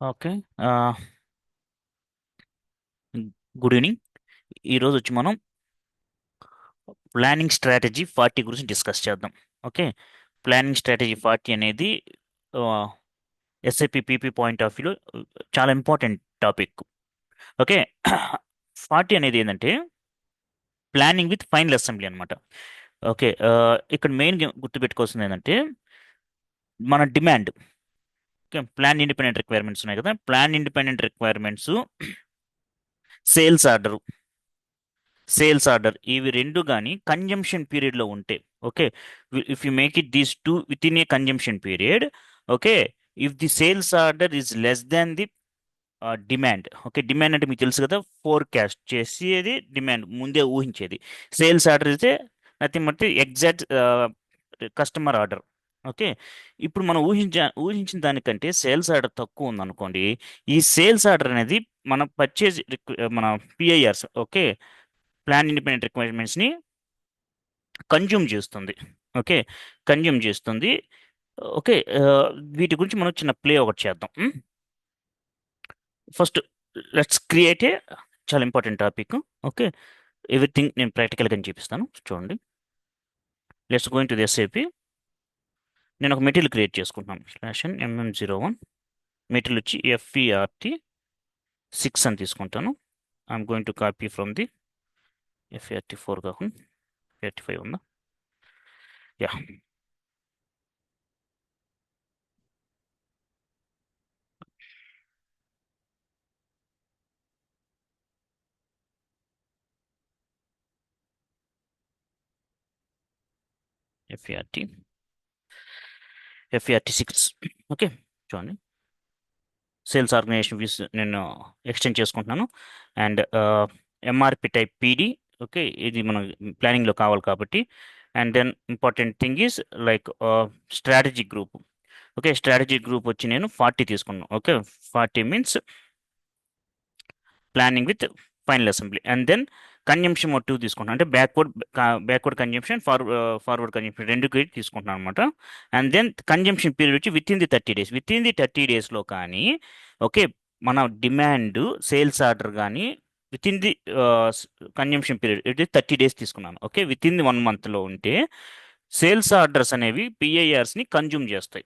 Okay. Good evening. ఈరోజు వచ్చి మనం ప్లానింగ్ స్ట్రాటజీ 40 గురించి డిస్కస్ చేద్దాం. ఓకే. ప్లానింగ్ స్ట్రాటజీ 40 అనేది ఎస్ఐపి పీపీ పాయింట్ ఆఫ్ వ్యూలో చాలా ఇంపార్టెంట్ టాపిక్. ఓకే. 40 అనేది ఏంటంటే ప్లానింగ్ విత్ ఫైనల్ అసెంబ్లీ అనమాట. ఓకే. ఇక్కడ మెయిన్ గుర్తుపెట్టుకోవాల్సింది ఏంటంటే మన demand. Okay. Plan independent requirements ఉన్నాయి కదా, plan independent requirements, sales order, ఇవి రెండు కానీ కన్జంప్షన్ పీరియడ్లో ఉంటే, okay, if you make it these two with in a consumption period, okay, if the sales order is less than the demand. Okay. Demand అంటే మీకు తెలుసు కదా, ఫోర్కాస్ట్ చేసేది, డిమాండ్ ముందే ఊహించేది. సేల్స్ ఆర్డర్ అయితే nothing but exact customer order. Okay. ఇప్పుడు మనం ఊహించిన దానికంటే సేల్స్ ఆర్డర్ తక్కువ ఉందనుకోండి, ఈ సేల్స్ ఆర్డర్ అనేది మన పర్చేజ్ మన పిఐఆర్స్, ఓకే, ప్లాన్ ఇండిపెండెంట్ రిక్వైర్మెంట్స్ని కన్జ్యూమ్ చేస్తుంది. ఓకే. కన్జ్యూమ్ చేస్తుంది. ఓకే. వీటి గురించి మనం చిన్న ప్లే ఒకటి చేద్దాం. ఫస్ట్ లెట్స్ క్రియేట్ ఏ చాలా ఇంపార్టెంట్ టాపిక్. ఓకే. ఎవ్రీథింగ్ నేను ప్రాక్టికల్గా చూపిస్తాను, చూడండి. Let's going to the SAP. నేను ఒక మెటీరియల్ క్రియేట్ చేసుకుంటున్నాను. MM01 మెటీరియల్ వచ్చి FERT6 అని తీసుకుంటాను. I'm going to copy from the FERT4 కాకుండా FERT5 ఉందా? యా. FERT FERT6. ఓకే. చూడండి, సేల్స్ ఆర్గనైజేషన్ వ్యూస్ నేను ఎక్స్టెండ్ చేసుకుంటున్నాను. And MRP type PD. Okay. ఇది మన ప్లానింగ్లో కావాలి కాబట్టి. And then important thing is like strategic group. Okay. Strategic group వచ్చి నేను 40 తీసుకున్నాను. Okay. 40 means planning with final assembly. And then consumption mode 2 తీసుకుంటాను, అంటే బ్యాక్వర్డ్ కన్జంప్షన్, ఫార్వర్డ్ కన్జంప్షన్ రెండు తీసుకుంటున్నాను అనమాట. అండ్ దెన్ కన్జంప్షన్ పీరియడ్ వచ్చి with in the 30 days. With in the 30 డేస్లో కానీ, ఓకే, మన డిమాండ్ సేల్స్ ఆర్డర్ కానీ within the consumption period ఇది 30 డేస్ తీసుకున్నాను. ఓకే. విత్ ఇన్ ది 1 మంత్లో ఉంటే సేల్స్ ఆర్డర్స్ అనేవి పిఐఆర్స్ని కన్జ్యూమ్ చేస్తాయి.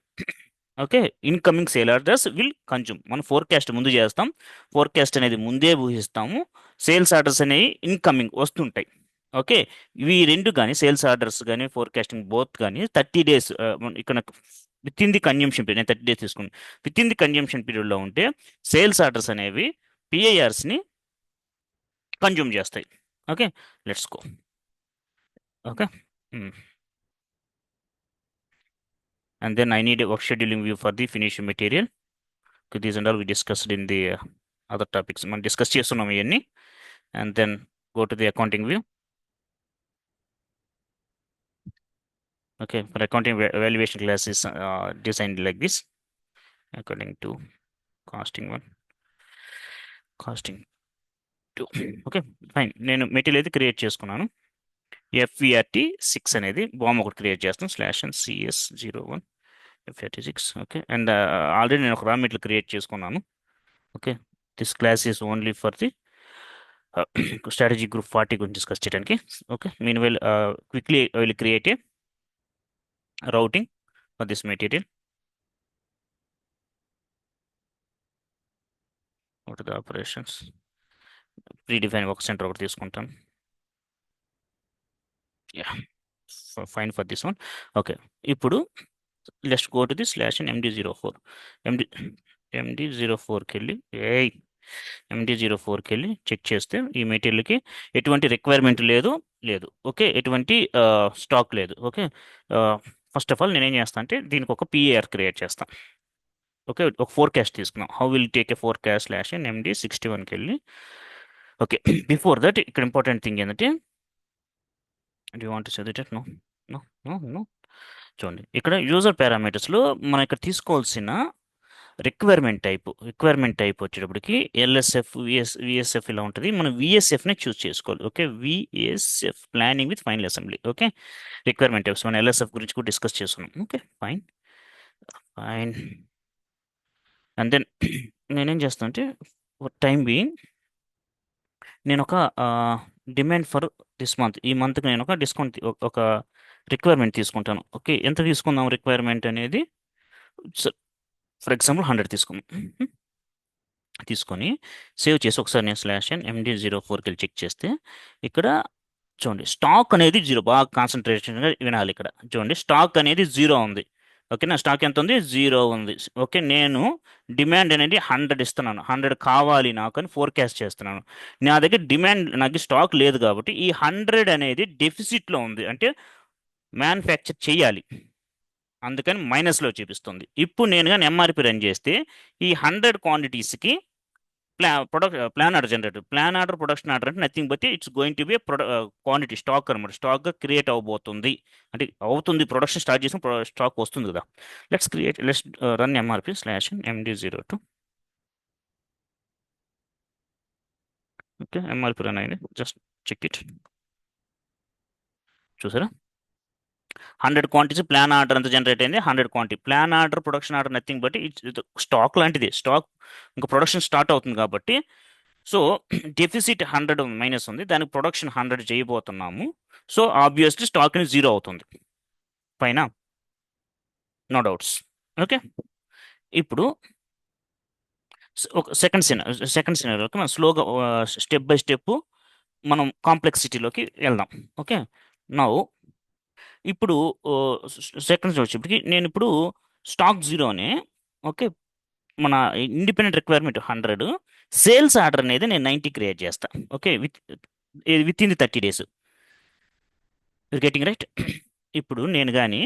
Okay. Incoming sale orders will consume. మనం ఫోర్కాస్ట్ ముందు చేస్తాం, ఫోర్కాస్ట్ అనేది ముందే ఊహిస్తాము, సేల్స్ ఆర్డర్స్ అనేవి ఇన్కమింగ్ వస్తుంటాయి. ఓకే. ఇవి రెండు కానీ, సేల్స్ ఆర్డర్స్ కానీ ఫోర్కాస్టింగ్ బోత్ కానీ 30 డేస్ ఇక్కడ with in the consumption period, నేను 30 డేస్ తీసుకున్నాను. విత్ ఇన్ ది కన్జంప్షన్ పీరియడ్లో ఉంటే సేల్స్ ఆర్డర్స్ అనేవి పిఐఆర్స్ని కన్జ్యూమ్ చేస్తాయి. Okay. Let's go. Okay. And then I need work scheduling view for the finish material. These and all we discussed in the other topics, మనం discuss చేస్తున్నాం ఇవన్నీ. And then go to the accounting view. Okay, for accounting valuation class is designed like this, according to costing one, costing two. Okay. Fine. నేను material అయితే create చేసుకున్నాను. FERT6 అనేది bomb ఒకటి create చేస్తాను. /CS01 FERT6. Okay. And already నేను ఒక raw material create చేసుకున్నాను. Okay. This class is only for the strategy group 40 గురించి డిస్కస్ చేయడానికి. Okay. Mean well quickly I will create a routing for this material. Go to the operations, predefined work center ఒకటి తీసుకుంటాం. Yeah, fine for this one. Okay. ఇప్పుడు let's go to the /MD04. MD MD04కి వెళ్ళి MD04కి వెళ్ళి check చేస్తే ఈ మెటీరియల్కి ఎటువంటి requirement లేదు. Okay. ఎటువంటి స్టాక్ లేదు. ఓకే. ఫస్ట్ ఆఫ్ ఆల్ నేనేం చేస్తాను అంటే దీనికి ఒక పిఏఆర్ క్రియేట్ చేస్తాను. ఓకే. ఒక ఫోర్కాస్ట్ తీసుకున్నాం. How will take a forecast /MD61కి వెళ్ళి, ఓకే. బిఫోర్ దట్ ఇక్కడ ఇంపార్టెంట్ థింగ్ ఏంటంటే, do you want to say that? No, no, no, no. చూడండి, ఇక్కడ యూజర్ పారామీటర్స్లో మనం ఇక్కడ తీసుకోవాల్సిన రిక్వైర్మెంట్ టైప్ వచ్చేటప్పటికి LSF, VSF ఇలా ఉంటుంది. మనం VSFని చూస్ చేసుకోవాలి. Okay. VSF planning with final assembly. Okay. Requirement types మనం LSF గురించి కూడా డిస్కస్ చేస్తున్నాం. Okay. Fine. Fine. And then నేనేం చేస్తాను అంటే టైం బీయింగ్ నేను ఒక డిమాండ్ ఫర్ దిస్ మంత్, ఈ మంత్కి నేను ఒక డిస్కౌంట్ ఒక రిక్వైర్మెంట్ తీసుకుంటాను. ఓకే, ఎంత తీసుకుందాం రిక్వైర్మెంట్ అనేది? ఫర్ ఎగ్జాంపుల్ 100 తీసుకుందాం. తీసుకొని సేవ్ చేసి ఒకసారి నేను /MD04కి వెళ్ళి చెక్ చేస్తే ఇక్కడ చూడండి స్టాక్ అనేది జీరో. బాగా కాన్సన్ట్రేషన్గా వినాలి. ఇక్కడ చూడండి స్టాక్ అనేది జీరో ఉంది. ఓకేనా, స్టాక్ ఎంత ఉంది? జీరో ఉంది. ఓకే, నేను డిమాండ్ అనేది 100 ఇస్తున్నాను. 100 కావాలి నాకు అని ఫోర్కాస్ట్ చేస్తున్నాను. నా దగ్గర డిమాండ్, నాకు స్టాక్ లేదు కాబట్టి ఈ 100 అనేది డెఫిసిట్లో ఉంది, అంటే మ్యానుఫ్యాక్చర్ చేయాలి, అందుకని మైనస్లో చూపిస్తుంది. ఇప్పుడు నేను కానీ ఎంఆర్పి రన్ చేస్తే ఈ 100 క్వాంటిటీస్కి plan order generator, plan order production order అంటే nothing but it's going to be quantity stock అనమాట. స్టాక్గా క్రియేట్ అవబోతుంది, అంటే అవుతుంది, ప్రొడక్షన్ స్టార్ట్ చేసిన స్టాక్ వస్తుంది కదా. Let's run MRP /MD02. Okay, MRP run అయింది. Just check it. చూసారా, 100 క్వాంటిటీస్ ప్లాన్ ఆర్డర్ అంతా జనరేట్ అయింది. 100 quantity plan order production order nothing but it's stock లాంటిది. స్టాక్ ఇంకా ప్రొడక్షన్ స్టార్ట్ అవుతుంది కాబట్టి, సో డెఫిసిట్ 100 మైనస్ ఉంది, దానికి ప్రొడక్షన్ 100 చేయబోతున్నాము. సో ఆబ్వియస్లీ స్టాక్ అనేది జీరో అవుతుంది పైన, నో డౌట్స్. ఓకే, ఇప్పుడు ఒక సెకండ్ సినారియోకి మనం స్లోగా స్టెప్ బై స్టెప్ మనం కాంప్లెక్సిటీలోకి వెళ్దాం. ఓకే, నౌ ఇప్పుడు సెకండ్ వచ్చేప్పటికి నేను ఇప్పుడు స్టాక్ జీరోనే. ఓకే, మన ఇండిపెండెంట్ రిక్వైర్మెంట్ 100, సేల్స్ ఆర్డర్ అనేది నేను 90 క్రియేట్ చేస్తాను. Okay, within the 30 days. Your getting right. ఇప్పుడు నేను కానీ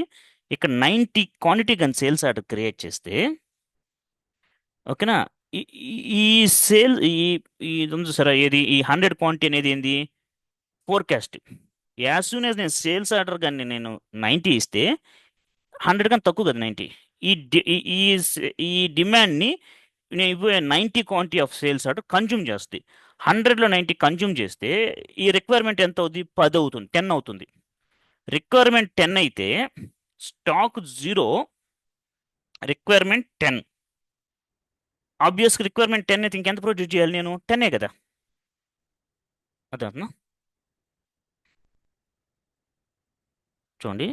ఇక్కడ 90 క్వాంటిటీ కానీ సేల్స్ ఆర్డర్ క్రియేట్ చేస్తే, ఓకేనా, ఈ ఈ సేల్ ఇది ఉంది సరే, ఏది ఈ 100 క్వాంటిటీ అనేది ఏంది? ఫోర్కాస్ట్. యాజ్ సూన్ యాజ్ నేను సేల్స్ ఆర్డర్ కానీ నేను 90 ఇస్తే 100 కన్నా తక్కువ కదా 90. ఈ డిమాండ్ని నేను ఇవ్వే 90 quantity of sales order consume చేస్తుంది. 100లో 90 కన్జ్యూమ్ చేస్తే ఈ రిక్వైర్మెంట్ ఎంత అవుతుంది? 10 అవుతుంది, 10 అవుతుంది. రిక్వైర్మెంట్ 10 అయితే స్టాక్ జీరో, రిక్వైర్మెంట్ 10. ఆబ్వియస్గా రిక్వైర్మెంట్ 10 అయితే ఇంకెంత ప్రొడ్యూస్ చేయాలి నేను? 10 కదా. అదే చూడండి,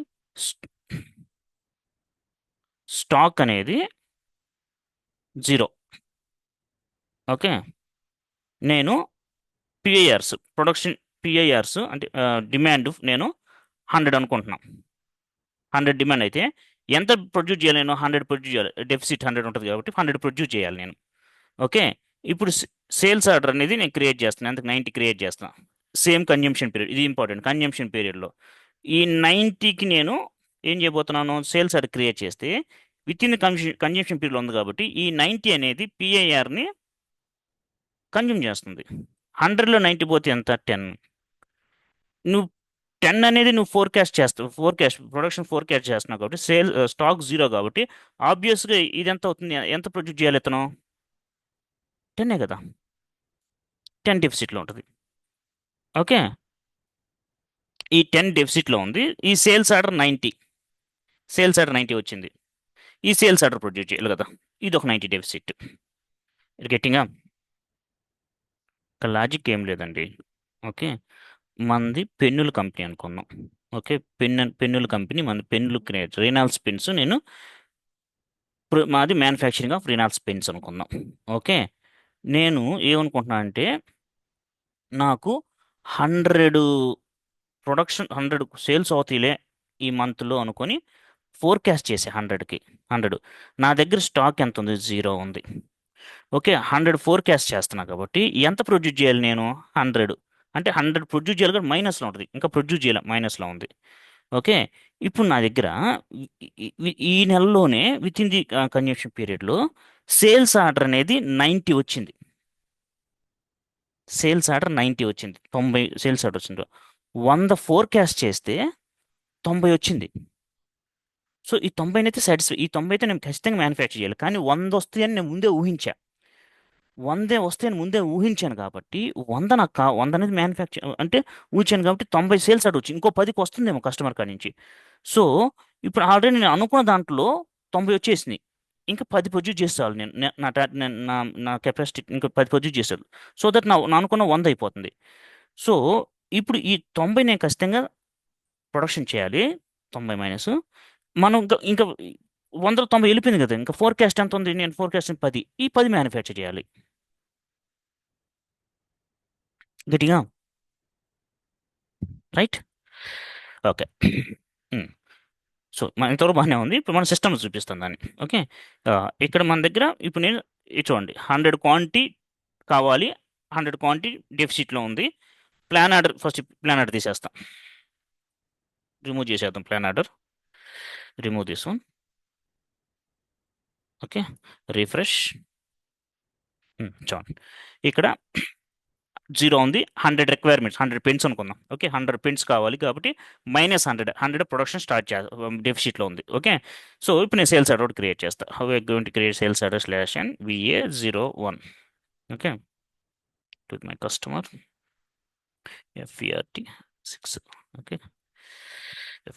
స్టాక్ అనేది జీరో. ఓకే, నేను పిఐఆర్స్ ప్రొడక్షన్, పిఐఆర్స్ అంటే డిమాండ్ నేను 100 అనుకుంటున్నాను. 100 డిమాండ్ అయితే ఎంత ప్రొడ్యూస్ చేయాలి నేను? 100 ప్రొడ్యూస్ చేయాలి. డెఫిసిట్ 100 ఉంటుంది కాబట్టి 100 ప్రొడ్యూస్ చేయాలి నేను. ఓకే, ఇప్పుడు సేల్స్ ఆర్డర్ అనేది నేను క్రియేట్ చేస్తున్నాను. అందుకు 90 క్రియేట్ చేస్తున్నాను. సేమ్ కన్జంప్షన్ పీరియడ్, ఇది ఇంపార్టెంట్. కన్జంప్షన్ పీరియడ్లో ఈ 90కి నేను ఏం చేయబోతున్నాను? సేల్స్ ఆర్డర్ క్రియేట్ చేస్తే with in the consumption period ఉంది కాబట్టి ఈ 90 అనేది పిఐఆర్ని కన్జ్యూమ్ చేస్తుంది. 100లో 90 పోతే ఎంత? 10. నువ్వు 10 అనేది నువ్వు ఫోర్కాస్ట్ చేస్తావు, ప్రొడక్షన్ ఫోర్కాస్ట్ చేస్తున్నావు కాబట్టి స్టాక్ జీరో కాబట్టి ఆబ్వియస్గా ఇది ఎంత అవుతుంది? ఎంత ప్రొడ్యూస్ చేయాలి ఇతను? 10 కదా. 10 డెఫిసిట్లో ఉంటుంది. ఓకే, ఈ 10 డెఫిసిట్లో ఉంది. ఈ సేల్స్ ఆర్డర్ 90 వచ్చింది. ఈ సేల్స్ ఆర్డర్ ప్రొడ్యూస్ చేయాలి కదా, ఇది ఒక 90 డెఫిసిట్. గెట్టింగా ఇక్కడ లాజిక్ ఏం లేదండి. ఓకే, మనది పెన్నుల కంపెనీ అనుకున్నాం. ఓకే, పెన్నుల కంపెనీ, మన పెన్నులు క్రియేట్ రీనాల్స్ పెన్స్. నేను మాది మ్యానుఫ్యాక్చరింగ్ ఆఫ్ రీనాల్స్ పెన్స్ అనుకుందాం. ఓకే, నేను ఏమనుకుంటున్నా అంటే నాకు 100 ప్రొడక్షన్, 100 సేల్స్ అవుతాయిలే ఈ మంత్లో అనుకొని ఫోర్కాస్ట్ చేసే 100కి 100. నా దగ్గర స్టాక్ ఎంత ఉంది? జీరో ఉంది. ఓకే, 100 ఫోర్కాస్ట్ చేస్తున్నా కాబట్టి ఎంత ప్రొడ్యూస్ చేయాలి నేను? 100 అంటే 100 ప్రొడ్యూస్ చేయాలి కాబట్టి మైనస్లో ఉంటుంది, ఇంకా ప్రొడ్యూస్ చేయాలి, మైనస్లో ఉంది. ఓకే, ఇప్పుడు నా దగ్గర ఈ నెలలోనే విత్ ఇన్ ది కన్జంప్షన్ పీరియడ్లో సేల్స్ ఆర్డర్ అనేది 90 వచ్చింది. సేల్స్ ఆర్డర్ 90 వచ్చింది, 90 సేల్స్ ఆర్డర్ వచ్చింది. 100 ఫోర్కాస్ట్ చేస్తే 90 వచ్చింది. సో ఈ 90 అయితే సాటిస్ఫై, ఈ 90 అయితే నేను ఖచ్చితంగా మ్యానుఫ్యాక్చర్ చేయాలి. కానీ 100 వస్తాయని నేను ముందే ఊహించా. 100 వస్తాయని ముందే ఊహించాను కాబట్టి 100 అనేది మ్యానుఫ్యాక్చర్ అంటే ఊహించాను కాబట్టి 90 సేల్స్ ఆర్డర్ వచ్చి ఇంకో 10కి వస్తుందేమో కస్టమర్ కాడి నుంచి. సో ఇప్పుడు ఆల్రెడీ నేను అనుకున్న దాంట్లో 90 వచ్చేసింది. ఇంకా 10 ప్రొడ్యూస్ చేసేవాళ్ళు నేను నా కెపాసిటీ ఇంకా 10 ప్రొడ్యూస్ చేసేవాళ్ళు. సో దట్ నా అనుకున్న 100 అయిపోతుంది. సో ఇప్పుడు ఈ 90 నేను ఖచ్చితంగా ప్రొడక్షన్ చేయాలి. 90 మైనస్ మనం ఇంకా 190 వెళ్ళిపోయింది కదా, ఇంకా ఫోర్కాస్ట్ ఎంత ఉంది, నేను ఫోర్కాస్ట్ 10, ఈ 10 మ్యానుఫ్యాక్చర్ చేయాలి గట్టిగా. రైట్. ఓకే. సో మన ఇంతవరకు బాగానే ఉంది. ఇప్పుడు మన సిస్టమ్ చూపిస్తాం దాన్ని. ఓకే. ఇక్కడ మన దగ్గర ఇప్పుడు నేను ఇది చూడండి, 100 క్వాంటిటీ కావాలి, 100 క్వాంటిటీ డెఫిసిట్లో ఉంది. Plan order first, plan order తీసేస్తాం, రిమూవ్ చేసేద్దాం plan order, remove this one. Okay, refresh. చూడండి ఇక్కడ 0 ఉంది, 100 రిక్వైర్మెంట్స్, 100 పెన్స్ అనుకుందాం. ఓకే, 100 పెన్స్ కావాలి కాబట్టి -100 ప్రొడక్షన్ స్టార్ట్ డెఫిసిట్లో ఉంది. ఓకే. సో ఇప్పుడు నేను సేల్స్ ఆర్డర్ క్రియేట్ చేస్తాను. How I going to create sales order /n VA01. Okay, to my customer FERT6. Okay,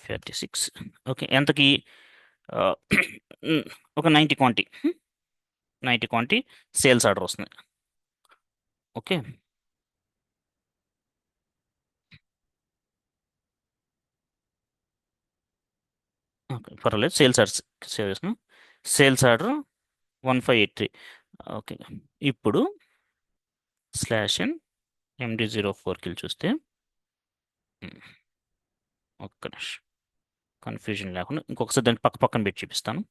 FERT6. Okay, ఎంతకి ఒక 90 క్వాంటిటీ, 90 క్వాంటిటీ సేల్స్ ఆర్డర్ వస్తుంది. ఓకే. ఓకే, పర్వాలేదు. సేల్స్ ఆర్డర్ సేవ్ చేస్తున్నాం. Sales order 1583. Okay, ఇప్పుడు /n MD04కి చూస్తే ఒక్క నిమిషం, కన్ఫ్యూజన్ లేకుండా ఇంకొకసారి దాన్ని పక్క పక్కన పెట్టి చూపిస్తాను.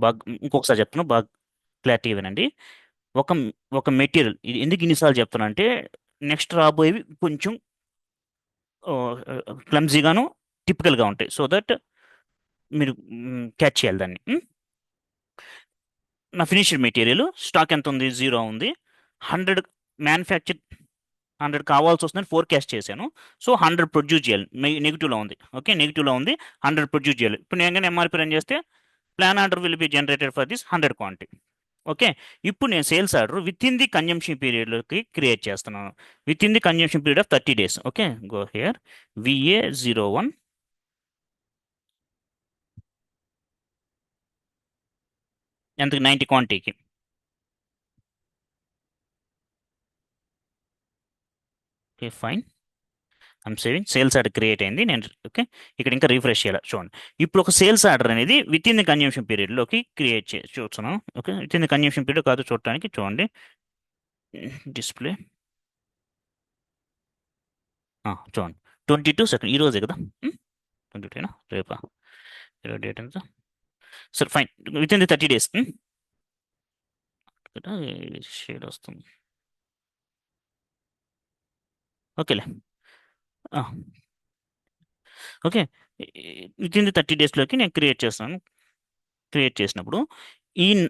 బాగా ఇంకొకసారి చెప్తున్నా, బాగా క్లారిటీ ఇవ్వనండి. ఒక ఒక మెటీరియల్ ఇది ఎందుకు ఇన్నిసార్లు చెప్తున్నా అంటే నెక్స్ట్ రాబోయేవి కొంచెం క్లమ్జీగాను టిపికల్గా ఉంటాయి. సో దట్ మీరు క్యాచ్ చేయాలి దాన్ని. నా ఫినిష్డ్ మెటీరియల్ స్టాక్ ఎంత ఉంది, 0 ఉంది. 100 మ్యానుఫ్యాక్చర్, 100 కావాల్సి వస్తుందని ఫోర్కాస్ట్ చేశాను. సో 100 ప్రొడ్యూస్ చేయాలి. నెగిటివ్లో ఉంది. ఓకే, నెగిటివ్లో ఉంది, 100 ప్రొడ్యూస్ చేయాలి. ఇప్పుడు నేను కానీ MRP రన్ చేస్తే plan order will be generated for this 100 quantity. Okay, ఇప్పుడు నేను sales order within the consumption పీరియడ్లోకి క్రియేట్ చేస్తున్నాను. Within the consumption period of 30 days. Okay, go here VA01. ఎంతకి, 90 క్వాంటిటీకి. Okay, fine. I'm saving. Sales order create అయింది. నేను okay, ఇక్కడ ఇంకా రీఫ్రెష్ చేయాలి. చూడండి, ఇప్పుడు ఒక సేల్స్ ఆర్డర్ అనేది విత్ ఇన్ ది కన్జంప్షన్ పీరియడ్లోకి క్రియేట్ చూస్తున్నాం. Okay, within the consumption period కాదు చూడటానికి. చూడండి డిస్ప్లే. చూడండి 22 సెకండ్, ఈ రోజే కదా. 22 రేపా, ఈరోజు డేట్ ఎంత? సరే fine, with in the 30 days. ఇక్కడ షేడ్ వస్తుంది. ఓకేలే. ఓకే, విత్ ఇన్ ది 30 daysలోకి నేను క్రియేట్ చేస్తాను. క్రియేట్ చేసినప్పుడు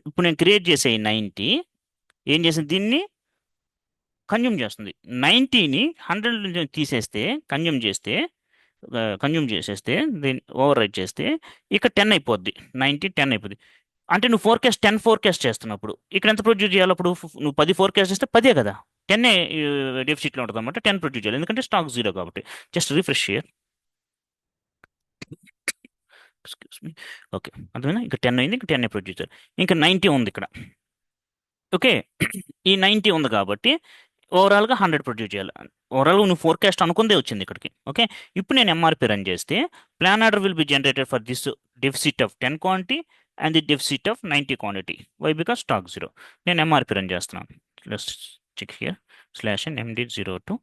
ఇప్పుడు నేను క్రియేట్ చేసే ఈ 90 ఏం చేసింది, దీన్ని కన్జ్యూమ్ చేస్తుంది. 90ని 100 నుంచి తీసేస్తే, కన్జ్యూమ్ చేసేస్తే దీన్ని ఓవర్ రైట్ చేస్తే ఇక్కడ 10 అయిపోద్ది. 90 10 అయిపోద్ది. అంటే నువ్వు 10 ఫోర్కాస్ట్ చేస్తున్నప్పుడు ఇక్కడ ఎంత ప్రొడ్యూస్ చేయాలి? అప్పుడు నువ్వు 10 ఫోర్కాస్ట్ చేస్తే 10 కదా, 10 డెఫిసిట్లో ఉంటుంది అనమాట. 10 ప్రొడ్యూస్ చేయాలి, ఎందుకంటే స్టాక్ 0 కాబట్టి. Just refresh share. Excuse me. Okay, అర్థమైనా? ఇంకా 10 అయింది, ఇంకా 10 ప్రొడ్యూస్ చేయాలి. ఇంకా 90 ఉంది ఇక్కడ. ఓకే, ఈ 90 ఉంది కాబట్టి ఓవరాల్గా 100 ప్రొడ్యూస్ చేయాలి. ఓవరాల్గా నువ్వు ఫోర్కాస్ట్ అనుకుందే వచ్చింది ఇక్కడికి. ఓకే, ఇప్పుడు నేను MRP రన్ చేస్తే plan order will be generated for this deficit of 10 quantity and the deficit of 90 quantity. Why? Because stock 0. నేను MRP రన్ చేస్తున్నాను. Let's check here /n MD02.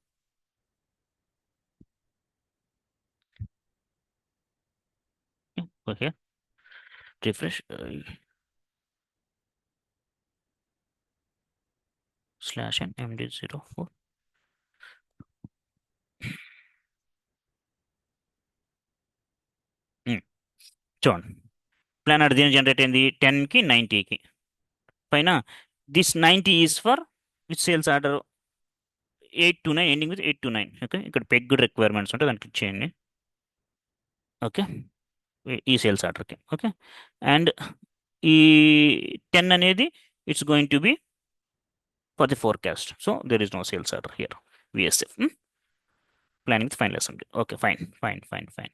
Okay, refresh /n MD04. చూడండి, plan order దేని generate అయింది, 10కి 90కి పైన. This 90 is for with sales order 829, ending with 829. Okay, ఇక్కడ peg requirements ఉంటే దాన్ని క్లిక్ చేయండి. ఓకే, ఈ సేల్స్ ఆర్డర్కి. ఓకే, అండ్ ఈ 10 అనేది it's going to be for the forecast. So there is no sales order here, VSF. Planning with final assembly. Okay, fine fine fine fine.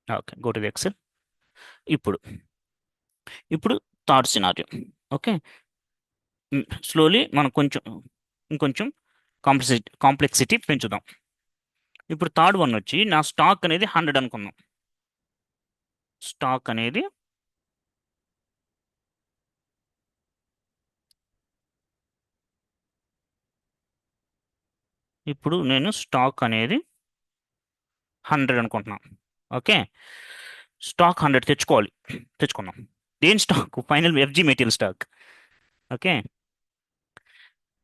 Okay, go to the XL. ఇప్పుడు ఇప్పుడు third scenario. Okay, slowly మనం కొంచెం ఇంకొంచెం complexity పెంచుదాం. ఇప్పుడు third one వచ్చి నా stock అనేది 100 అనుకుందాం. స్టాక్ అనేది ఇప్పుడు నేను స్టాక్ అనేది 100 అనుకుంటున్నాను. ఓకే, స్టాక్ 100 తెచ్చుకోవాలి. తెచ్చుకున్నాం. దేని stock? Final FG material stock. Okay,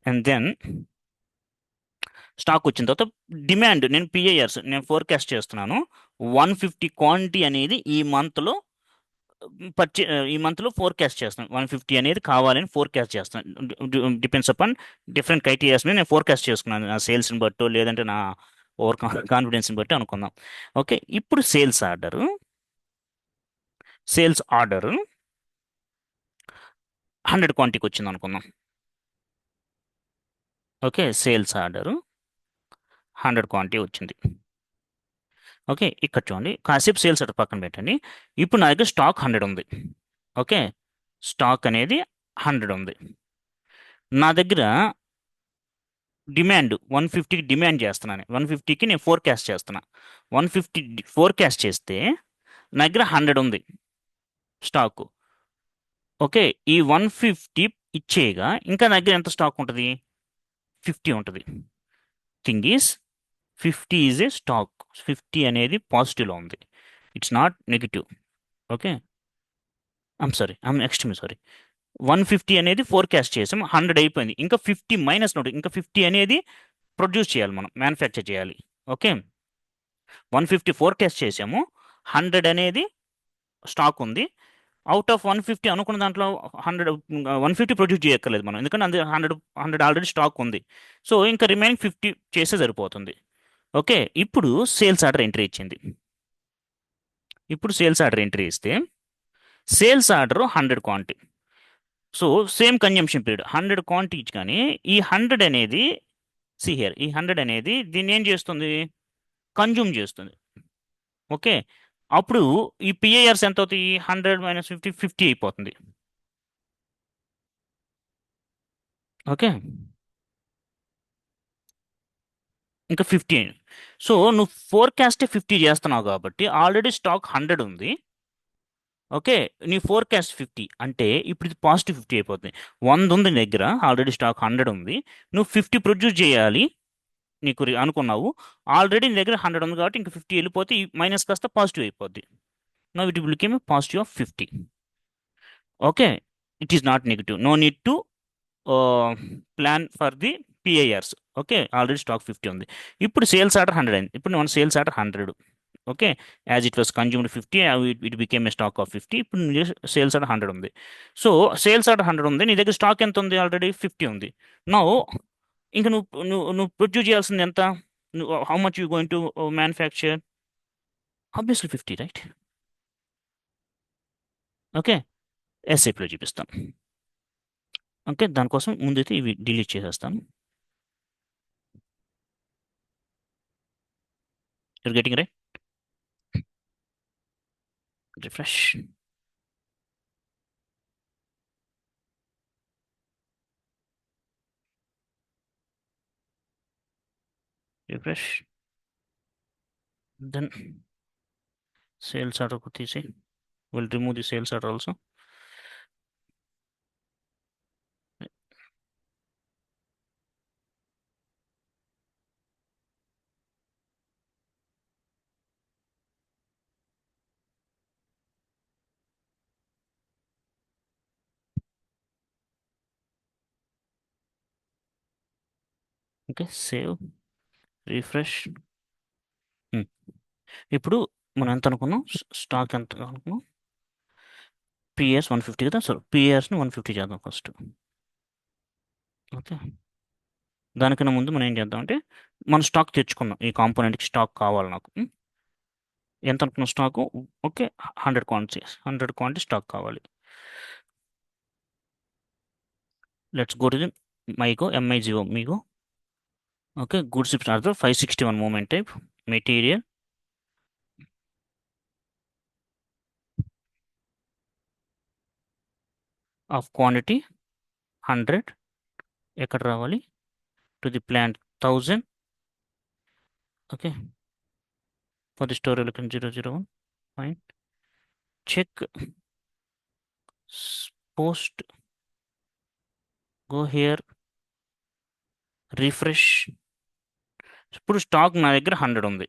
and then stock వచ్చిన తర్వాత డిమాండ్, నేను పిఐఆర్స్ నేను ఫోర్కాస్ట్ చేస్తున్నాను. 150 క్వాంటిటీ అనేది ఈ మంత్లో ఫోర్కాస్ట్ చేస్తాను. 150 అనేది కావాలని ఫోర్కాస్ట్ చేస్తాను. డిపెండ్స్ అపాన్ డిఫరెంట్ క్రైటీరియాస్ని నేను ఫోర్కాస్ట్ చేసుకున్నాను. నా సేల్స్ని బట్టో లేదంటే నా ఓవర్ కాన్ఫిడెన్స్ని బట్టి అనుకుందాం. ఓకే, ఇప్పుడు సేల్స్ ఆర్డర్ 100 క్వాంటిటీకి వచ్చింది అనుకుందాం. ఓకే, సేల్స్ ఆర్డర్ 100 క్వాంటిటీ వచ్చింది. ఓకే, ఇక్కడ చూడండి, కాసేపు సేల్స్ ఆర్డర్ పక్కన పెట్టండి. ఇప్పుడు నా దగ్గర స్టాక్ 100 ఉంది. ఓకే, స్టాక్ అనేది 100 ఉంది. నా దగ్గర డిమాండ్ 150కి డిమాండ్ చేస్తున్నాను. 150కి నేను ఫోర్కాస్ట్ చేస్తున్నా. 150 ఫోర్కాస్ట్ చేస్తే నా దగ్గర 100 ఉంది స్టాకు. ఓకే, ఈ 150 ఇచ్చేయగా ఇంకా నా దగ్గర ఎంత స్టాక్ ఉంటుంది? 50 ఉంటుంది. Thing is 50 is a stock. 50 అనేది పాజిటివ్లో ఉంది, it's not negative. Okay, I'm extremely sorry. 150 అనేది ఫోర్కాస్ట్ చేసాం, 100 అయిపోయింది. ఇంకా 50 మైనస్ నోట్, ఇంకా 50 అనేది ప్రొడ్యూస్ చేయాలి, మనం మ్యానుఫ్యాక్చర్ చేయాలి. ఓకే, 150 ఫోర్కాస్ట్ చేసాము, 100 అనేది స్టాక్ ఉంది. అవుట్ ఆఫ్ 150 అనుకున్న దాంట్లో 150 ప్రొడ్యూస్ చేయక్కర్లేదు మనం, ఎందుకంటే 100 ఆల్రెడీ స్టాక్ ఉంది. సో ఇంకా రిమైనింగ్ 50 చేస్తే సరిపోతుంది. ఓకే, ఇప్పుడు సేల్స్ ఆర్డర్ ఎంట్రీ ఇచ్చింది. ఇప్పుడు సేల్స్ ఆర్డర్ ఎంట్రీ ఇస్తే sales order 100 quantity. So same consumption period 100 quantity ఇచ్చి, కానీ ఈ 100 అనేది ఈ 100 అనేది దీన్ని ఏం చేస్తుంది? కన్జ్యూమ్ చేస్తుంది. ఓకే, అప్పుడు ఈ పిఐఆర్స్ ఎంత అవుతాయి? 100 మైనస్ 50 50 అయిపోతుంది. ఓకే, ఇంకా 50. సో నువ్వు ఫోర్కాస్టే 50 చేస్తున్నావు కాబట్టి ఆల్రెడీ స్టాక్ 100 ఉంది. ఓకే, నీ ఫోర్కాస్ట్ 50 అంటే ఇప్పుడు ఇది పాజిటివ్ 50 అయిపోతుంది. 100 ఉంది నీ దగ్గర, ఆల్రెడీ స్టాక్ 100 ఉంది. నువ్వు 50 ప్రొడ్యూస్ చేయాలి నీకు అనుకున్నావు. ఆల్రెడీ నీ దగ్గర 100 ఉంది కాబట్టి ఇంకా 50 వెళ్ళిపోతే ఈ మైనస్ కాస్త పాజిటివ్ అయిపోద్ది. No it will become positive of 50. Okay, it is not negative. No need to plan for the PIRs. Okay, already stock 50 ఉంది. ఇప్పుడు సేల్స్ ఆర్డర్ 100 అయింది. ఇప్పుడు మన sales order 100. Okay, as it was consumed 50, it became a stock of 50. ఇప్పుడు sales order 100 ఉంది. So sales order 100 ఉంది, నీ దగ్గర స్టాక్ ఎంత ఉంది? ఆల్రెడీ 50 ఉంది. నో ఇంకా నువ్వు ప్రొడ్యూస్ చేయాల్సింది ఎంత? How much you going to manufacture? Obviously 50, right? Okay, ఎస్ఐపిలో చూపిస్తాను. ఓకే, దానికోసం ముందైతే ఇవి డిలీట్ చేసేస్తాను. You're getting right? Refresh. Refresh. Then sales order తీసి will remove the sales order also. Okay, save, refresh. ఇప్పుడు మనం ఎంత అనుకున్నాం? స్టాక్ ఎంత అనుకున్నాం? పిఎస్ 150 కదా. సో పిఎస్ని 150 చేద్దాం ఫస్ట్. ఓకే, దానికన్నా ముందు మనం ఏం చేద్దామంటే మనం స్టాక్ తెచ్చుకున్నాం. ఈ కాంపోనెంట్కి స్టాక్ కావాలి నాకు. ఎంత అనుకున్న స్టాకు? ఓకే, 100 క్వాంటిటీ స్టాక్ కావాలి. Let's go to the MIGO, MIGO MIGO. Okay, goods ships are the 561 movement type. Material of quantity 100. ఎక్కడ రావాలి? To the plant 1000. Okay, for the store location 001. Fine. Check post, go here, refresh. ఇప్పుడు stock నా దగ్గర 100 ఉంది.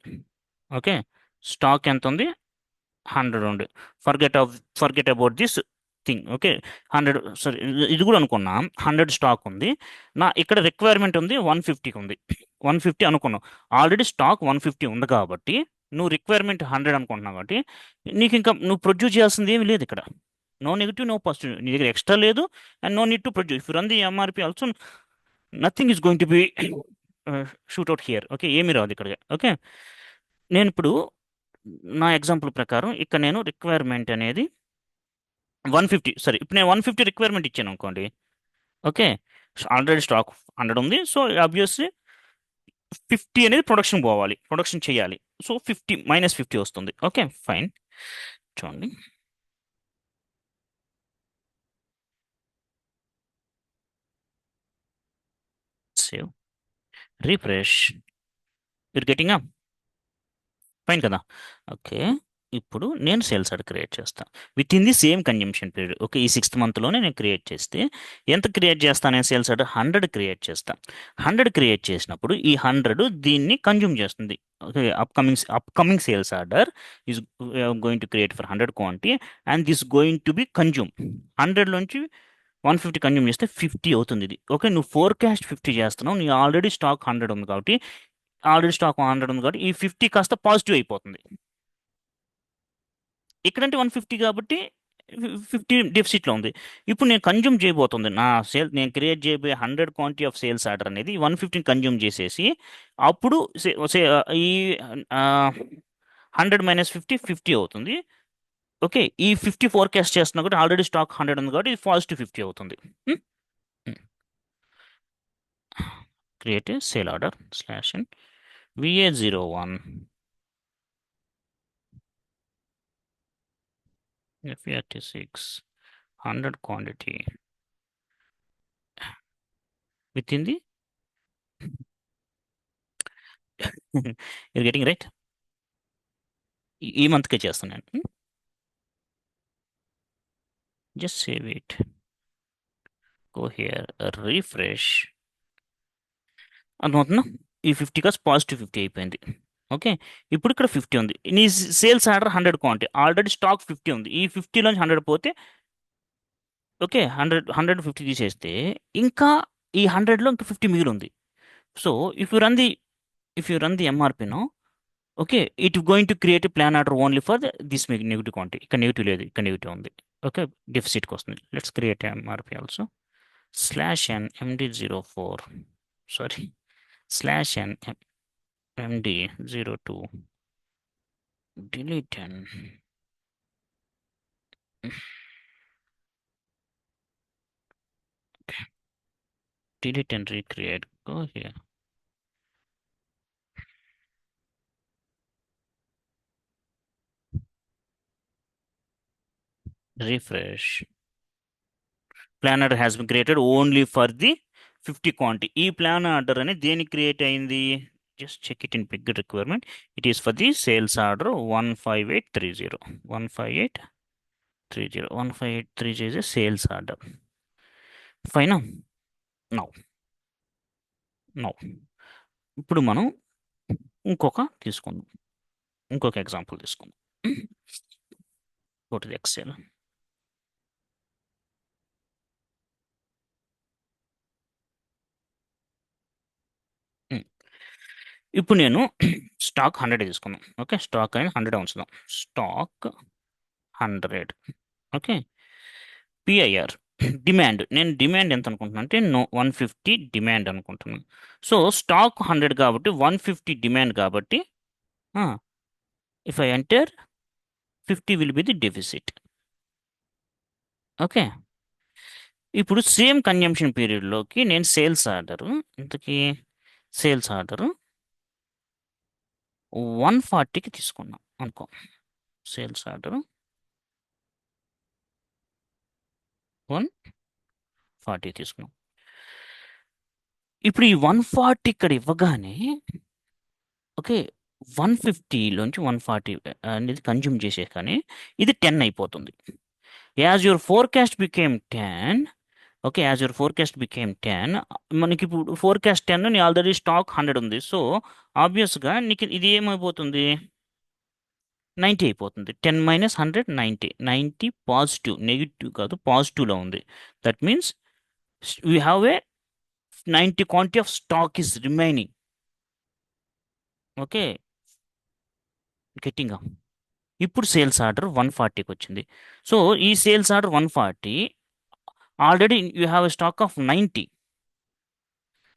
Okay, stock ఎంత ఉంది? 100 ఉంది. Forget about this thing. Okay, 100. సరే, ఇది కూడా అనుకున్నాం. 100 స్టాక్ ఉంది. నా ఇక్కడ రిక్వైర్మెంట్ ఉంది 150కి ఉంది. 150 అనుకున్నాం. ఆల్రెడీ స్టాక్ 150 ఉంది కాబట్టి నువ్వు రిక్వైర్మెంట్ 100 అనుకుంటున్నావు కాబట్టి నీకు ఇంకా నువ్వు ప్రొడ్యూస్ చేయాల్సింది ఏమీ లేదు ఇక్కడ. No negative, no positive. నీ దగ్గర ఎక్స్ట్రా లేదు and no need to produce. If run the MRP also nothing is going to be shoot out here. Okay, ఏమీ రాదు ఇక్కడ. ఓకే, నేను ఇప్పుడు నా ఎగ్జాంపుల్ ప్రకారం ఇక్కడ నేను రిక్వైర్మెంట్ అనేది 150. సరే, ఇప్పుడు నేను 150 రిక్వైర్మెంట్ ఇచ్చాను అనుకోండి. ఓకే, ఆల్రెడీ స్టాక్ 100 ఉంది. సో ఆబ్వియస్లీ 50 అనేది ప్రొడక్షన్ పోవాలి, ప్రొడక్షన్ చేయాలి. సో 50 -50 వస్తుంది. Okay, fine. చూడండి, save, refresh. You're getting up. Fine కదా? ఓకే, ఇప్పుడు నేను సేల్స్ ఆర్డర్ క్రియేట్ చేస్తాను within the same consumption period. Okay, ఈ 6th మంత్లోనే నేను క్రియేట్ చేస్తే ఎంత క్రియేట్ చేస్తాను? నేను సేల్స్ ఆర్డర్ 100 క్రియేట్ చేస్తాను. 100 క్రియేట్ చేసినప్పుడు ఈ 100 దీన్ని కన్జ్యూమ్ చేస్తుంది. Okay, upcoming sales order is going to create for 100 quantity and this going to B consume. 100 నుంచి 150 కన్జ్యూమ్ చేస్తే 50 అవుతుంది ఇది. ఓకే, నువ్వు ఫోర్కాస్ట్ 50 చేస్తున్నావు. నీ ఆల్రెడీ స్టాక్ 100 ఉంది కాబట్టి ఈ 50 కాస్త పాజిటివ్ అయిపోతుంది. ఇక్కడంటే 150 కాబట్టి 50 డెఫిసిట్లో ఉంది. ఇప్పుడు నేను కన్జ్యూమ్ చేయబోతుంది నా నేను క్రియేట్ చేయబోయే 100 క్వాంటిటీ ఆఫ్ సేల్స్ ఆర్డర్ అనేది 150 కన్జ్యూమ్ చేసేసి అప్పుడు ఈ 100 -50 50 అవుతుంది. ఓకే, ఈ 50 ఫోర్కాస్ట్ చేస్తున్నా కూడా ఆల్రెడీ స్టాక్ 100 ఉంది కాబట్టి ఇది పాజిటివ్ 50 అవుతుంది. Create sale order /n VA01 F86 100 quantity within the you're getting right. ఈ మంత్కే చేస్తాను నేను. Just save it, go here, refresh. అనుకుంటున్నా ఈ 50 కాస్ పాజిటివ్ 50 అయిపోయింది. ఓకే, ఇప్పుడు ఇక్కడ 50 ఉంది. నీ sales order 100 quantity, already stock 50 ఉంది. ఈ 50లోంచి 100 పోతే ఓకే 150 తీసేస్తే ఇంకా ఈ 100లో ఇంకా 50 మిగిలి ఉంది. So if you run the MRP no, okay, it going to create plan order only for this negative quantity. ఇక్కడ నెగిటివ్ లేదు, ఇక్కడ నెగిటివ్ ఉంది. ఓకే, డెఫిసిట్కి వస్తుంది. Let's create MRP also /n MD04, sorry /n MD02 delete and delete and recreate. Go here, refresh. Plan order has been created only for the 50 quantity. ఈ plan order అనేది దేనికి create అయింది? Just check it in big requirement. It is for the sales order 15830. 15830 is a sales order. ఫైనా? Now now ఇప్పుడు మనం ఇంకొక example తీసుకుందాం. Go to the XL. ఇప్పుడు నేను స్టాక్ 100 తీసుకున్నాం. ఓకే, స్టాక్ అనేది 100 ఉంచుదాం. స్టాక్ 100. ఓకే, పిఐఆర్ నేను డిమాండ్ ఎంత అనుకుంటున్నాను అంటే 150 డిమాండ్ అనుకుంటున్నాను. సో స్టాక్ 100 కాబట్టి 150 డిమాండ్ కాబట్టి if I enter 50 will be the deficit. Okay, ఇప్పుడు సేమ్ కన్జంప్షన్ పీరియడ్లోకి నేను సేల్స్ ఆర్డర్ ఇంతకీ సేల్స్ ఆర్డర్ 140కి తీసుకున్నాం అనుకో. సేల్స్ ఆర్డర్ 140 తీసుకున్నాం. ఇప్పుడు ఈ 140 ఇక్కడ ఇవ్వగానే ఓకే 150లోంచి 140 అనేది కన్జ్యూమ్ చేసే కానీ ఇది 10 అయిపోతుంది. As your forecast became 10. Okay, as your forecast became 10, మనకి ఇప్పుడు ఫోర్కాస్ట్ 10, నీ ఆల్రెడీ స్టాక్ 100 ఉంది. సో ఆబ్వియస్గా నీకు ఇది ఏమైపోతుంది, 90 అయిపోతుంది. 10 మైనస్ 100 90. 90 పాజిటివ్, నెగిటివ్ కాదు, పాజిటివ్లో ఉంది. That means we have a 90 quantity of stock is remaining. Okay, getting. ఇప్పుడు సేల్స్ ఆర్డర్ 140కి వచ్చింది. సో ఈ sales order 140 already you have a stock of 90.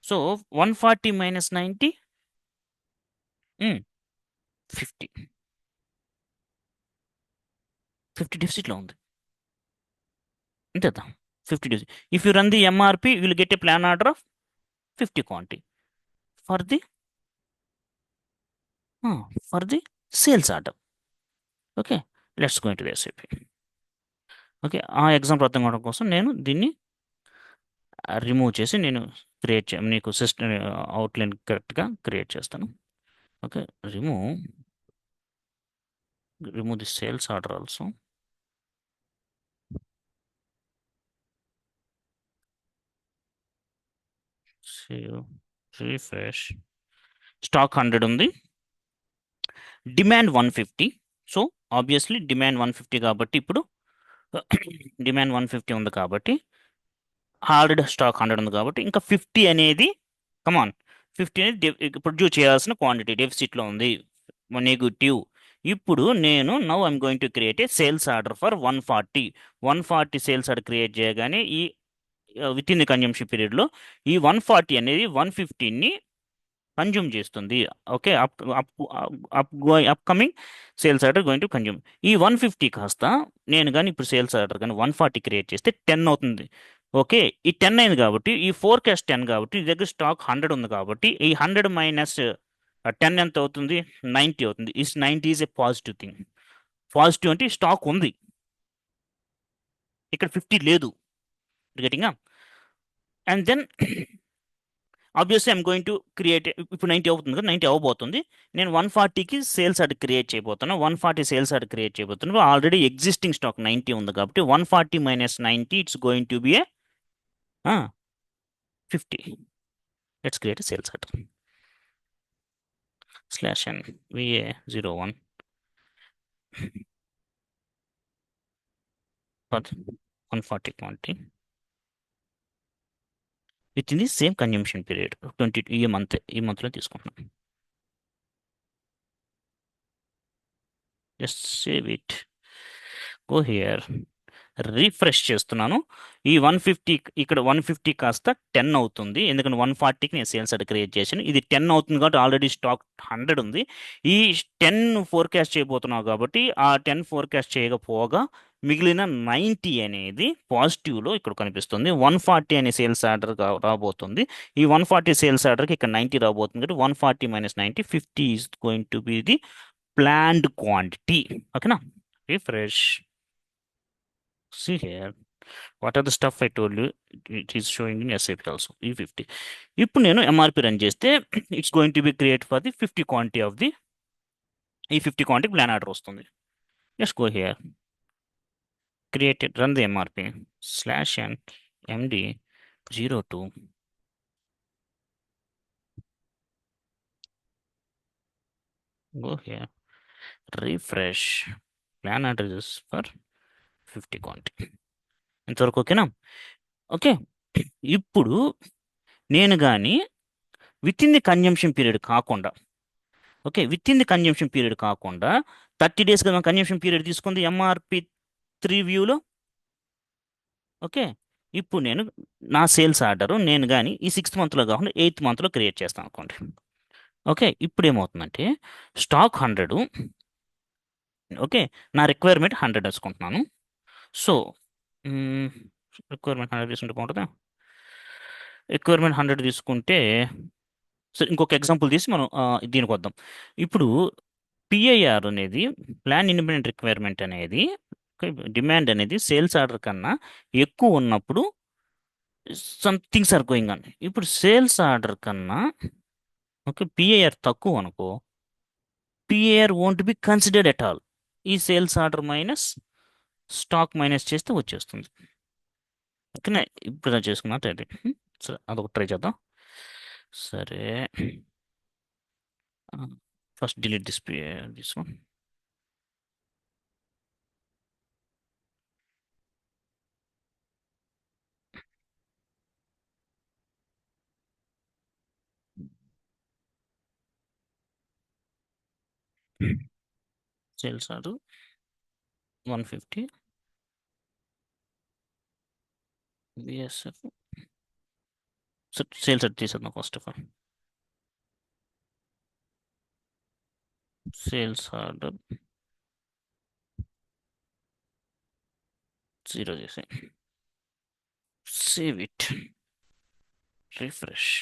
So 140 minus 90 50. 50 డెఫిసిట్లో ఉంది అంతేదా. 50 deficit. If you run the MRP will get a plan order of 50 quantity for the for the sales order. Okay, let's go into the SAP. Okay, ఆ example అర్థం కావడం కోసం నేను దీన్ని remove చేసి నేను నీకు సిస్టమ్ అవుట్లైన్ కరెక్ట్గా క్రియేట్ చేస్తాను. Okay, remove the sales order also. Save, refresh. Stock 100 ఉంది, డిమాండ్ 150. సో ఆబ్వియస్లీ డిమాండ్ 150 కాబట్టి ఇప్పుడు డిమాండ్ 150 ఉంది కాబట్టి ఆల్రెడీ స్టాక్ 100 ఉంది కాబట్టి ఇంకా 50 అనేది కమాన్ 50 అనేది ప్రొడ్యూస్ చేయాల్సిన క్వాంటిటీ డెఫిసిట్లో ఉంది, నెగిటివ్. ఇప్పుడు నేను now I'm going to create a sales order for 140. 140 sales order create చేయగానే ఈ విత్ ఇన్ ది కన్జంప్షన్ పీరియడ్లో ఈ 140 అనేది 115ని కన్జ్యూమ్ చేస్తుంది. Okay, upcoming sales order going to consume. ఈ 150 కాస్త నేను కానీ ఇప్పుడు సేల్స్ ఆర్డర్ కానీ 140 క్రియేట్ చేస్తే 10 అవుతుంది. ఓకే, ఈ 10 అయింది కాబట్టి ఈ ఫోర్కాస్ట్ 10 కాబట్టి ఈ దగ్గర స్టాక్ 100 ఉంది కాబట్టి ఈ 100 మైనస్ 10 ఎంత అవుతుంది, 90 అవుతుంది. Is 90 is a positive thing. Positive అంటే స్టాక్ ఉంది, ఇక్కడ 50 లేదు. Getting. And then obviously I'm going to create. ఇప్పుడు 90 అవుతుంది కదా, 90 అవ్వబోతుంది. నేను 140కి సేల్స్ ఆర్డర్ క్రియేట్ చేయబోతున్నాను. 140 సేల్స్ ఆర్డర్ క్రియేట్ చేయబోతున్నాను. ఆల్రెడీ ఎగ్జిస్టింగ్ స్టాక్ 90 ఉంది కాబట్టి 140 minus 90 it's going to B A 50. Let's create sales order /n VA01 for 140 quantity with in the same consumption period 20 ఈ మంత్లో తీసుకుంటున్నాం. Just save it, go here, refresh చేస్తున్నాను. ఈ 150 ఇక్కడ 150 కాస్త 10 అవుతుంది, ఎందుకంటే 140కి నేను సేల్స్ ఆర్డర్ క్రియేట్ చేశాను. ఇది 10 అవుతుంది కాబట్టి ఆల్రెడీ స్టాక్ 100 ఉంది. ఈ 10 ఫోర్కాస్ట్ చేయబోతున్నావు కాబట్టి ఆ 10 ఫోర్కాస్ట్ చేయకపోగా మిగిలిన 90 అనేది పాజిటివ్లో ఇక్కడ కనిపిస్తుంది. 140 అనే సేల్స్ ఆర్డర్ రాబోతుంది. ఈ 140 సేల్స్ ఆర్డర్కి ఇక్కడ 90 రాబోతుంది కాబట్టి 140 minus 90 50 is going to be the planned quantity. ఓకేనా, refresh. See here, what are the stuff I told you, it is showing in SAP also, E50. ఇప్పుడు నేను ఎంఆర్పి రన్ చేస్తే it's going to B create for the 50 quantity of the ఈ 50 quantity plan order వస్తుంది. Just go here, created, run the MRP /n MD02. Go here, refresh, plan address for 50 quantity. ఇంతవరకు ఓకేనా? Okay, ఇప్పుడు నేను కానీ within the consumption period కాకుండా, okay within the consumption period కాకుండా 30 days కదా consumption period తీసుకుంది MRP 3 వ్యూలో. ఓకే, ఇప్పుడు నేను నా సేల్స్ ఆర్డర్ నేను కానీ ఈ 6th మంత్లో కాకుండా 8th మంత్లో క్రియేట్ చేస్తాను అనుకోండి. ఓకే, ఇప్పుడు ఏమవుతుందంటే స్టాక్ 100, ఓకే నా రిక్వైర్మెంట్ 100 వేసుకుంటున్నాను. సో రిక్వైర్మెంట్ 100 తీసుకుంటే బాగుంటుందా? రిక్వైర్మెంట్ 100 తీసుకుంటే సో ఇంకొక ఎగ్జాంపుల్ తీసి మనం దీనికి వద్దాం. ఇప్పుడు పిఐఆర్ అనేది ప్లాన్ ఇండిపెండెంట్ రిక్వైర్మెంట్ అనేది డిమాండ్ అనేది సేల్స్ ఆర్డర్ కన్నా ఎక్కువ ఉన్నప్పుడు some things are going on. ఇప్పుడు సేల్స్ ఆర్డర్ కన్నా ఓకే పిఐఆర్ తక్కువ అనుకో, PAR won't be considered at all. ఈ sales order minus stock minus చేస్తే వచ్చేస్తుంది. ఓకేనా? ఇప్పుడు ఇలా చేసుకున్నా ట్రై. సరే అదొక ట్రై చేద్దాం. సరే first delete this one. Sales order 150 BSF. Sales order తీసేద్దాం first of all. Sales order 0 చేసి సేవ్ ఇట్, రిఫ్రెష్.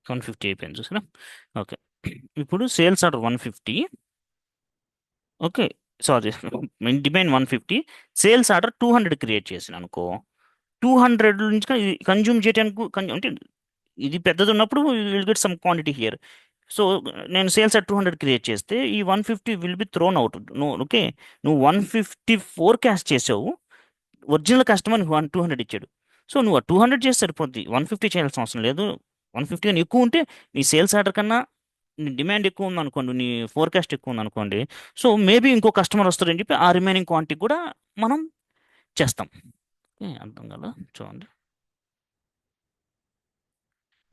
150 అయిపోయింది చూసారా? ఓకే. ఇప్పుడు sales order 150. Okay, sorry, demand 150, sales order 200 create చేసిన అనుకో, 200 నుంచి కన్జ్యూమ్ చేయడానికి అంటే ఇది పెద్దది ఉన్నప్పుడు will get some quantity here. So నేను సేల్స్ అట్ 200 క్రియేట్ చేస్తే ఈ 150 విల్ బి థ్రోన్ అవుట్. నువ్వు ఓకే, నువ్వు 150 ఫోర్కాస్ట్ చేసావు, ఒరిజినల్ కస్టమర్ 200 ఇచ్చాడు. సో నువ్వు 200 చేస్తే సరిపోద్ది, 150 చేయాల్సిన అవసరం లేదు. 150 కానీ ఎక్కువ ఉంటే నీ సేల్స్ ఆర్డర్ కన్నా నీ డిమాండ్ ఎక్కువ ఉంది అనుకోండి, నీ ఫోర్కాస్ట్ ఎక్కువ ఉంది అనుకోండి, సో మేబీ ఇంకో కస్టమర్ వస్తారని చెప్పి ఆ రిమైనింగ్ క్వాంటిటీ కూడా మనం చేస్తాం. అర్థం కదా? చూడండి,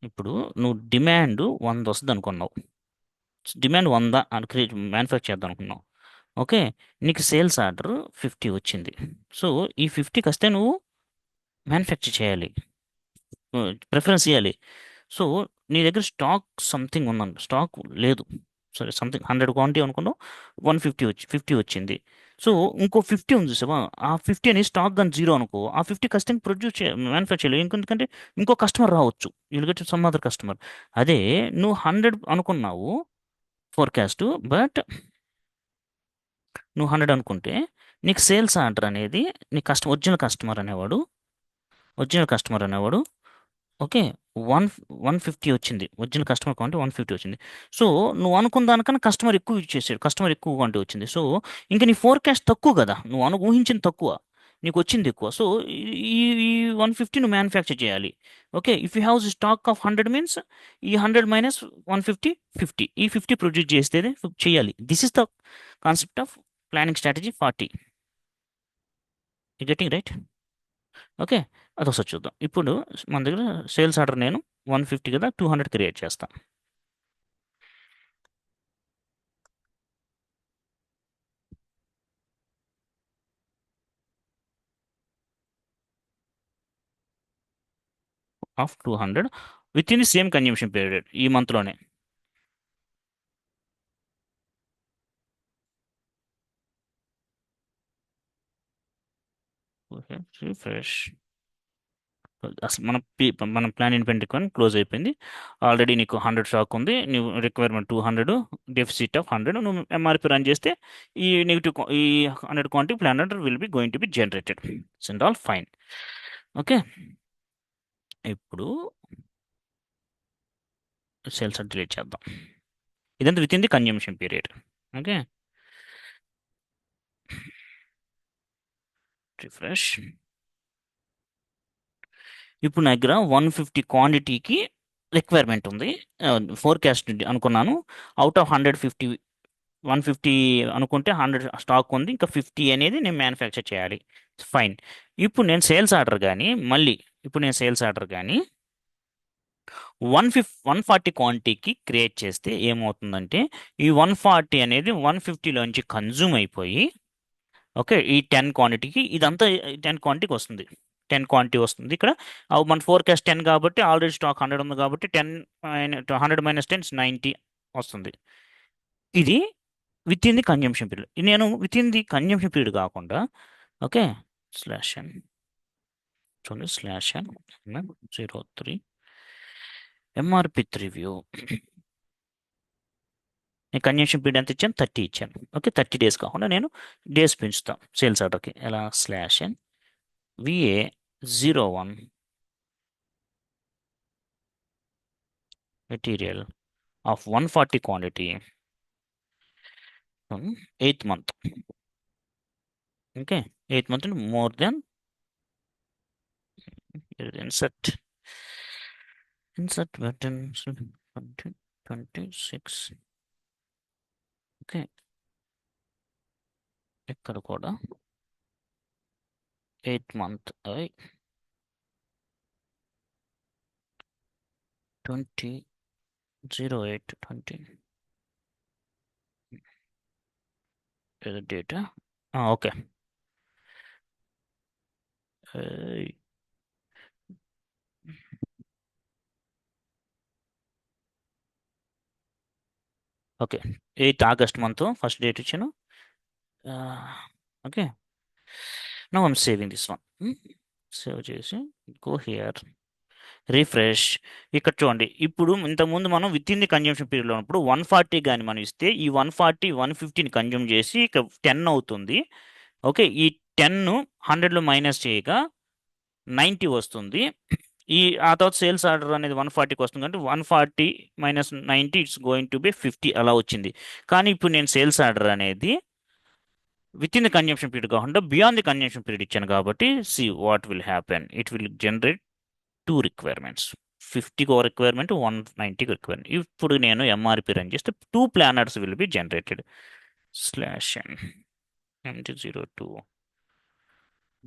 ఇప్పుడు నువ్వు డిమాండ్ 100 వస్తుంది అనుకున్నావు, డిమాండ్ 100 అని క్రియేట్ మ్యానుఫ్యాక్చర్ చేద్దాం అనుకున్నావు. ఓకే, నీకు సేల్స్ ఆర్డర్ 50 వచ్చింది. సో ఈ 50 వస్తే నువ్వు మ్యానుఫ్యాక్చర్ చేయాలి, ప్రిఫరెన్స్ ఇవ్వాలి. సో నీ దగ్గర స్టాక్ సంథింగ్ ఉందండి, స్టాక్ లేదు, సరే సంథింగ్ 100 క్వాంటిటీ అనుకున్నావు, 50 వచ్చింది. సో ఇంకో 50 ఉంది చూసావా, ఆ 50 అని స్టాక్ కానీ 0 అనుకో, ఆ 50 కస్టమర్ ప్రొడ్యూస్ మ్యానుఫ్యాక్చర్ చేయాలి. ఎందుకంటే ఇంకో కస్టమర్ రావచ్చు, will get some other customer. అదే నువ్వు 100 అనుకున్నావు ఫోర్కాస్ట్, బట్ నువ్వు 100 అనుకుంటే నీకు సేల్స్ ఆర్డర్ అనేది నీ ఒరిజినల్ కస్టమర్ అనేవాడు ఓకే 150 వచ్చింది, ఒరిజినల్ కస్టమర్ క్వాంటిటీ 150 వచ్చింది. సో నువ్వు అనుకున్న దానికన్నా కస్టమర్ ఎక్కువ ఇచ్చేసాడు, కస్టమర్ ఎక్కువ క్వాంటిటీ వచ్చింది. సో ఇంకా నీ ఫోర్కాస్ట్ తక్కువ కదా, నువ్వు ఊహించింది తక్కువ, నీకు వచ్చింది ఎక్కువ. సో ఈ ఈ 150 నువ్వు మ్యానుఫ్యాక్చర్ చేయాలి. Okay, if you have stock of 100 means ఈ 100 మైనస్ 150 50, ఈ 50 ప్రొడ్యూస్ చేస్తే చేయాలి. This is the concept of planning strategy 40. You getting right? Okay, అదొకసారి చూద్దాం. ఇప్పుడు మన దగ్గర సేల్స్ ఆర్డర్ నేను 150 కదా, 200 క్రియేట్ చేస్తాను. Of 200 within the same consumption period ఈ మంత్లోనే. Okay, refresh. అసలు మన ప్లాన్ ఇండిపెండెంట్ అని క్లోజ్ అయిపోయింది. ఆల్రెడీ నీకు 100 స్టాక్ ఉంది, నువ్వు రిక్వైర్మెంట్ 200, డెఫిసిట్ ఆఫ్ 100, నువ్వు ఎంఆర్పి రన్ చేస్తే ఈ ఈ 100 quantity plan order will be going to be generated. And all fine. Okay, ఇప్పుడు సేల్స్ డిలీట్ చేద్దాం. ఇదంతా with in the consumption period. Okay, refresh. ఇప్పుడు నా దగ్గర 150 క్వాంటిటీకి రిక్వైర్మెంట్ ఉంది, ఫోర్కాస్ట్ అనుకున్నాను. అవుట్ ఆఫ్ 150 అనుకుంటే 100 స్టాక్ ఉంది, ఇంకా 50 అనేది నేను మ్యానుఫ్యాక్చర్ చేయాలి. ఫైన్. ఇప్పుడు నేను సేల్స్ ఆర్డర్ కానీ ఇప్పుడు నేను సేల్స్ ఆర్డర్ కానీ 140 క్వాంటిటీకి క్రియేట్ చేస్తే ఏమవుతుందంటే ఈ 140 అనేది 150లోంచి కన్జ్యూమ్ అయిపోయి ఓకే ఈ 10 క్వాంటిటీకి ఇదంతా 10 క్వాంటిటీకి వస్తుంది, 10 క్వాంటిటీ వస్తుంది ఇక్కడ. మన ఫోర్కాస్ట్ 10 కాబట్టి ఆల్రెడీ స్టాక్ 100 ఉంది కాబట్టి 100 మైనస్ 10 90 వస్తుంది. ఇది within the consumption period. నేను within the consumption period కాకుండా ఓకే /n చూడండి /n 03 ఎంఆర్పి రివ్యూ. నేను కన్జంప్షన్ పీరియడ్ ఎంత ఇచ్చాను? 30 ఇచ్చాను. ఓకే, 30 days కాకుండా నేను డేస్ పెంచుతాం సేల్స్ ఆర్డర్కి. ఎలా /n VA 01 material of 140 quantity 8th month. ఓకే, 8th month more then insert button 26. Okay, ఇక్కడ కూడా 8th month 20/08/20 data. Okay, okay, 8th August month first date ఇచ్చాను. Okay, now I'm saving this one. Save చేసి go here, refresh. ఇక్కడ చూడండి, ఇప్పుడు ఇంతకుముందు మనం విత్ ఇన్ ది కన్జంప్షన్ పీరియడ్లో ఉన్నప్పుడు 140 కానీ మనం ఇస్తే ఈ 140 150ని కన్జ్యూమ్ చేసి ఇక 10 అవుతుంది. ఓకే, ఈ 10 100లో మైనస్ చేయగా 90 వస్తుంది. ఆ తర్వాత సేల్స్ ఆర్డర్ అనేది 140కి వస్తుంది, అంటే 140 - 90 ఇట్స్ గోయింగ్ టు బి 50 అలా వచ్చింది. కానీ ఇప్పుడు నేను సేల్స్ ఆర్డర్ అనేది within the consumption period కాకుండా బియాండ్ ది కన్జంప్షన్ పీరియడ్ ఇచ్చాను కాబట్టి see what will happen, it will generate 2 requirements. 50కి ఒక రిక్వైర్మెంట్, 190కి రిక్వైర్మెంట్. ఇప్పుడు నేను ఎంఆర్పి రన్ చేస్తే 2 planners will be generated. /n MT02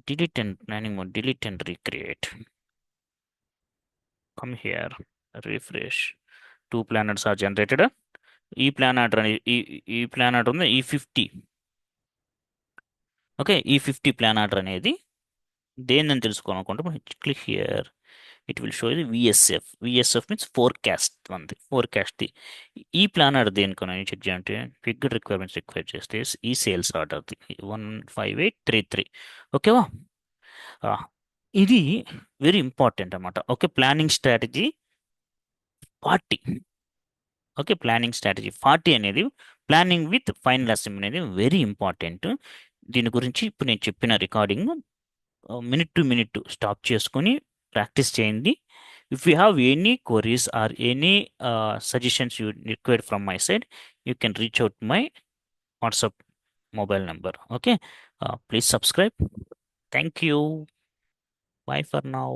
delete and planning mode, delete and recreate. Come here, refresh. 2 planners are generated. ఈ plan order అనేది ఈ plan order ఉంది, ఈ 50. ఓకే, ఈ 50 ప్లాన్ ఆర్డర్ అనేది దేని తెలుసుకోవాలనుకుంటే click here, it will show ఇది విఎస్ఎఫ్ మీన్స్ ఫోర్కాస్ట్ అంది, ఫోర్కాస్ట్. ఈ ప్లాన్ ఆర్డర్ దేనికన్నా చెక్ చేయాలంటే క్విక్ రిక్వైర్మెంట్స్ రిక్వైర్ చేస్తే ఈ సేల్స్ ఆర్డర్ది 15833. ఓకేవా? ఇది వెరీ ఇంపార్టెంట్ అన్నమాట. Okay, planning strategy 40. Okay, planning strategy 40 అనేది ప్లానింగ్ విత్ ఫైనల్ అసెంబ్లీ అనేది వెరీ ఇంపార్టెంట్. దీని గురించి ఇప్పుడు నేను చెప్పిన recording minute to minute stop చేసుకొని ప్రాక్టీస్ చేయండి. If you have any queries or any suggestions you required from my side, you can reach out my WhatsApp mobile number. Okay, please subscribe. Thank you. Bye for now.